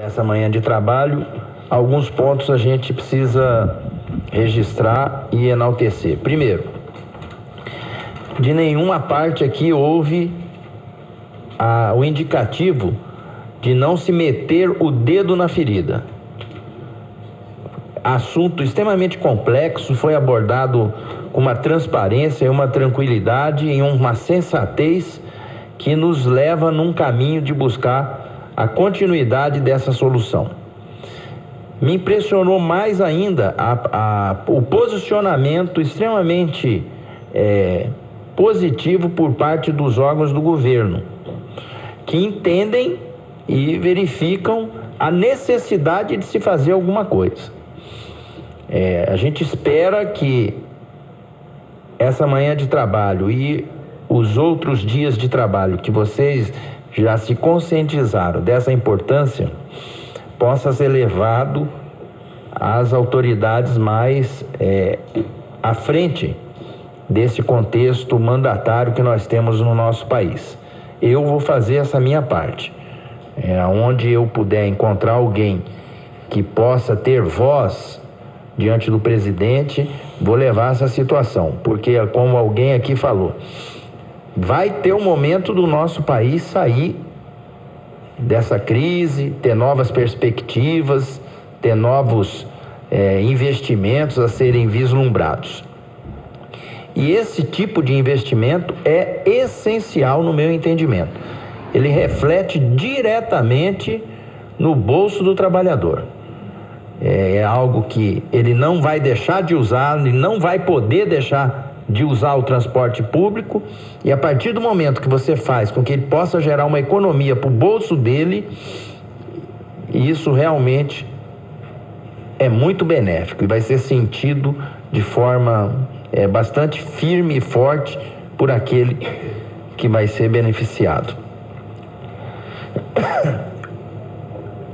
Essa manhã de trabalho, alguns pontos a gente precisa registrar e enaltecer. Primeiro, de nenhuma parte aqui houve o indicativo de não se meter o dedo na ferida. Assunto extremamente complexo, foi abordado com uma transparência, uma tranquilidade e uma sensatez que nos leva num caminho de buscar a continuidade dessa solução. Me impressionou mais ainda o posicionamento extremamente positivo por parte dos órgãos do governo, que entendem e verificam a necessidade de se fazer alguma coisa. A gente espera que essa manhã de trabalho e os outros dias de trabalho que vocês já se conscientizaram dessa importância, possa ser levado às autoridades mais à frente desse contexto mandatário que nós temos no nosso país. Eu vou fazer essa minha parte. Onde eu puder encontrar alguém que possa ter voz diante do presidente, vou levar essa situação, porque como alguém aqui falou, vai ter um momento do nosso país sair dessa crise, ter novas perspectivas, ter novos investimentos a serem vislumbrados. E esse tipo de investimento é essencial no meu entendimento. Ele reflete diretamente no bolso do trabalhador. É algo que ele não vai deixar de usar, ele não vai poder deixar de usar o transporte público, e a partir do momento que você faz com que ele possa gerar uma economia para o bolso dele, isso realmente é muito benéfico e vai ser sentido de forma bastante firme e forte por aquele que vai ser beneficiado.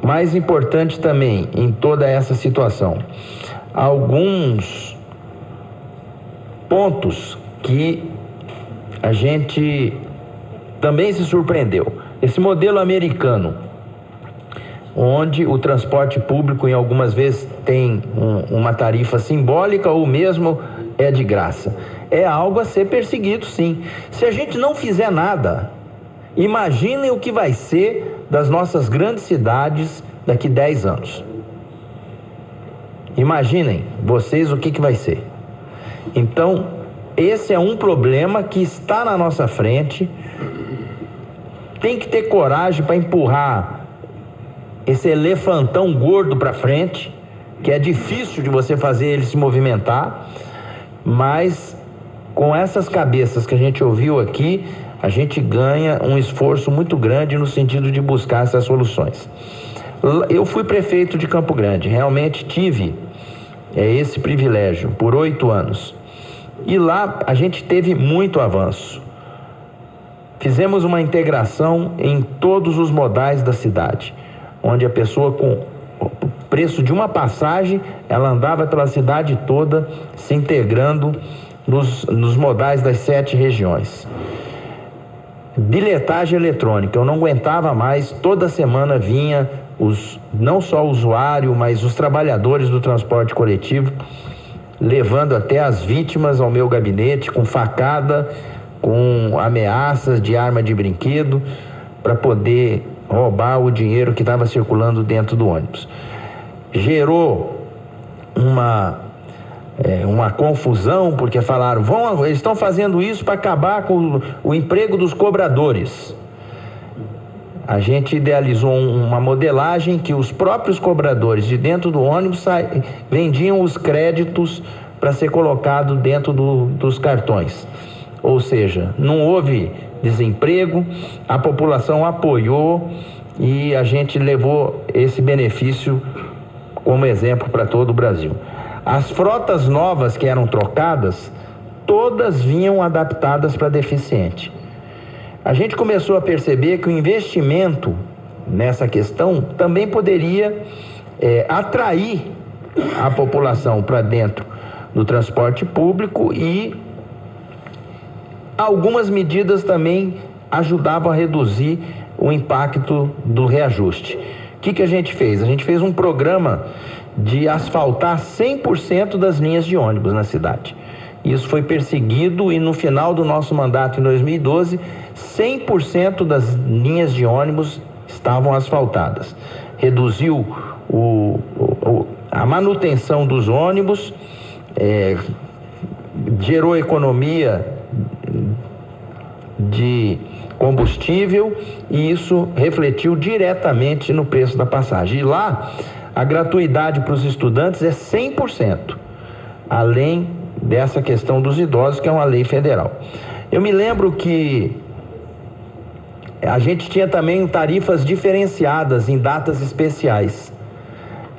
Mais importante também em toda essa situação, alguns pontos que a gente também se surpreendeu. Esse modelo americano, onde o transporte público em algumas vezes tem uma tarifa simbólica ou mesmo é de graça, é algo a ser perseguido, sim. Se a gente não fizer nada, imaginem o que vai ser das nossas grandes cidades daqui 10 anos. Imaginem vocês o que vai ser. Então, esse é um problema que está na nossa frente. Tem que ter coragem para empurrar esse elefantão gordo para frente, que é difícil de você fazer ele se movimentar, mas com essas cabeças que a gente ouviu aqui, a gente ganha um esforço muito grande no sentido de buscar essas soluções. Eu fui prefeito de Campo Grande, realmente tive esse privilégio por 8 anos. E lá a gente teve muito avanço. Fizemos uma integração em todos os modais da cidade, onde a pessoa com o preço de uma passagem, ela andava pela cidade toda se integrando nos modais das 7 regiões. Bilhetagem eletrônica, eu não aguentava mais, toda semana vinha não só o usuário, mas os trabalhadores do transporte coletivo, levando até as vítimas ao meu gabinete com facada, com ameaças de arma de brinquedo, para poder roubar o dinheiro que estava circulando dentro do ônibus. Gerou uma confusão, porque falaram, eles estão fazendo isso para acabar com o emprego dos cobradores. A gente idealizou uma modelagem que os próprios cobradores de dentro do ônibus vendiam os créditos para ser colocado dentro dos cartões. Ou seja, não houve desemprego, a população apoiou e a gente levou esse benefício como exemplo para todo o Brasil. As frotas novas que eram trocadas, todas vinham adaptadas para deficiente. A gente começou a perceber que o investimento nessa questão também poderia atrair a população para dentro do transporte público, e algumas medidas também ajudavam a reduzir o impacto do reajuste, que a gente fez? A gente fez um programa de asfaltar 100% das linhas de ônibus na cidade. Isso foi perseguido e no final do nosso mandato, em 2012, 100% das linhas de ônibus estavam asfaltadas. Reduziu a manutenção dos ônibus, gerou economia de combustível e isso refletiu diretamente no preço da passagem. E lá, a gratuidade para os estudantes é 100%, além dessa questão dos idosos, que é uma lei federal. Eu me lembro que a gente tinha também tarifas diferenciadas em datas especiais.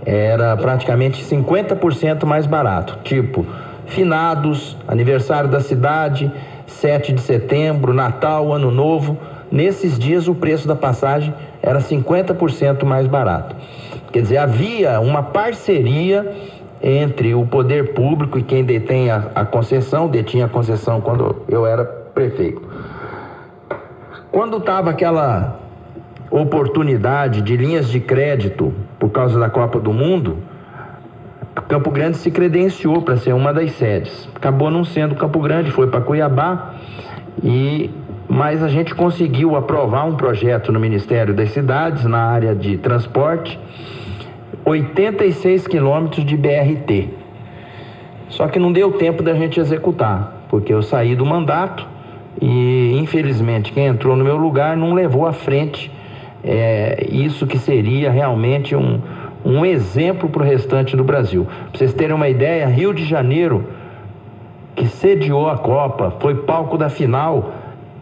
Era praticamente 50% mais barato, tipo finados, aniversário da cidade, 7 de setembro, Natal, Ano Novo. Nesses dias o preço da passagem era 50% mais barato. Quer dizer, havia uma parceria entre o poder público e quem detém a concessão, detinha a concessão quando eu era prefeito. Quando estava aquela oportunidade de linhas de crédito por causa da Copa do Mundo, Campo Grande se credenciou para ser uma das sedes. Acabou não sendo Campo Grande, foi para Cuiabá, mas a gente conseguiu aprovar um projeto no Ministério das Cidades, na área de transporte, 86 quilômetros de BRT. Só que não deu tempo da gente executar, porque eu saí do mandato e, infelizmente, quem entrou no meu lugar não levou à frente isso que seria realmente um exemplo para o restante do Brasil. Para vocês terem uma ideia, Rio de Janeiro, que sediou a Copa, foi palco da final,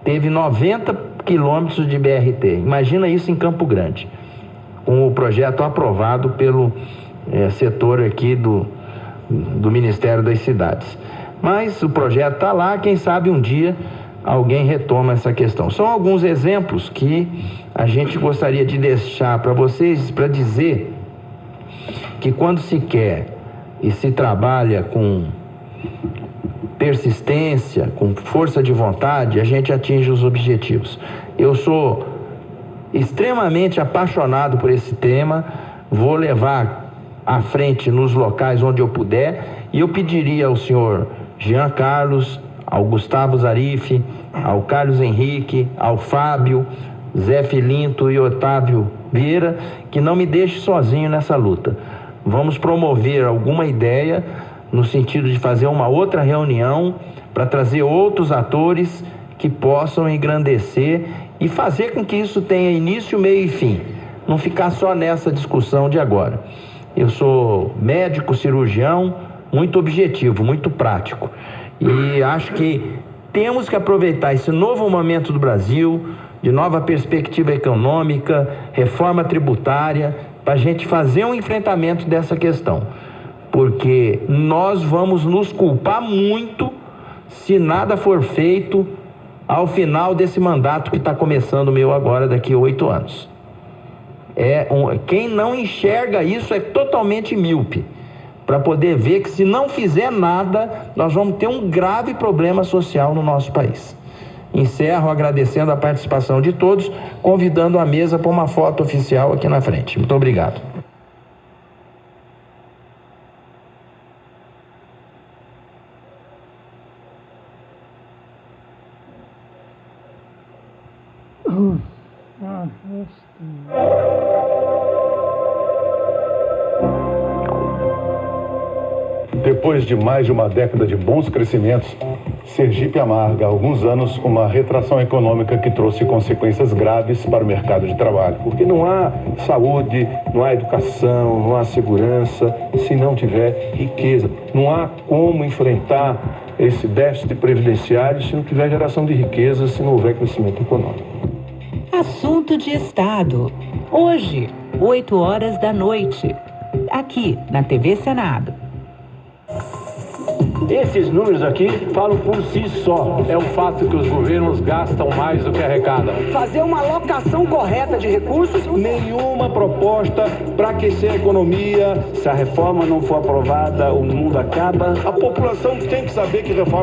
teve 90 quilômetros de BRT. Imagina isso em Campo Grande, com o projeto aprovado pelo setor aqui do Ministério das Cidades. Mas o projeto está lá, quem sabe um dia alguém retoma essa questão. São alguns exemplos que a gente gostaria de deixar para vocês, para dizer que quando se quer e se trabalha com persistência, com força de vontade, a gente atinge os objetivos. Eu sou extremamente apaixonado por esse tema, vou levar à frente nos locais onde eu puder, e eu pediria ao senhor Jean Carlos, ao Gustavo Zarif, ao Carlos Henrique, ao Fábio, Zé Filinto e Otávio Vieira, que não me deixe sozinho nessa luta. Vamos promover alguma ideia no sentido de fazer uma outra reunião para trazer outros atores que possam engrandecer e fazer com que isso tenha início, meio e fim. Não ficar só nessa discussão de agora. Eu sou médico, cirurgião, muito objetivo, muito prático. E acho que temos que aproveitar esse novo momento do Brasil, de nova perspectiva econômica, reforma tributária, para a gente fazer um enfrentamento dessa questão. Porque nós vamos nos culpar muito se nada for feito ao final desse mandato que está começando o meu agora, daqui a 8 anos. Quem não enxerga isso é totalmente míope, para poder ver que se não fizer nada, nós vamos ter um grave problema social no nosso país. Encerro agradecendo a participação de todos, convidando a mesa para uma foto oficial aqui na frente. Muito obrigado. Depois de mais de uma década de bons crescimentos, Sergipe amarga há alguns anos uma retração econômica que trouxe consequências graves para o mercado de trabalho. Porque não há saúde, não há educação, não há segurança se não tiver riqueza. Não há como enfrentar esse déficit previdenciário se não tiver geração de riqueza, se não houver crescimento econômico. Assunto de Estado. Hoje, 20h, aqui na TV Senado. Esses números aqui falam por si só. É o fato que os governos gastam mais do que arrecadam. Fazer uma alocação correta de recursos. Nenhuma proposta para aquecer a economia. Se a reforma não for aprovada, o mundo acaba. A população tem que saber que reforma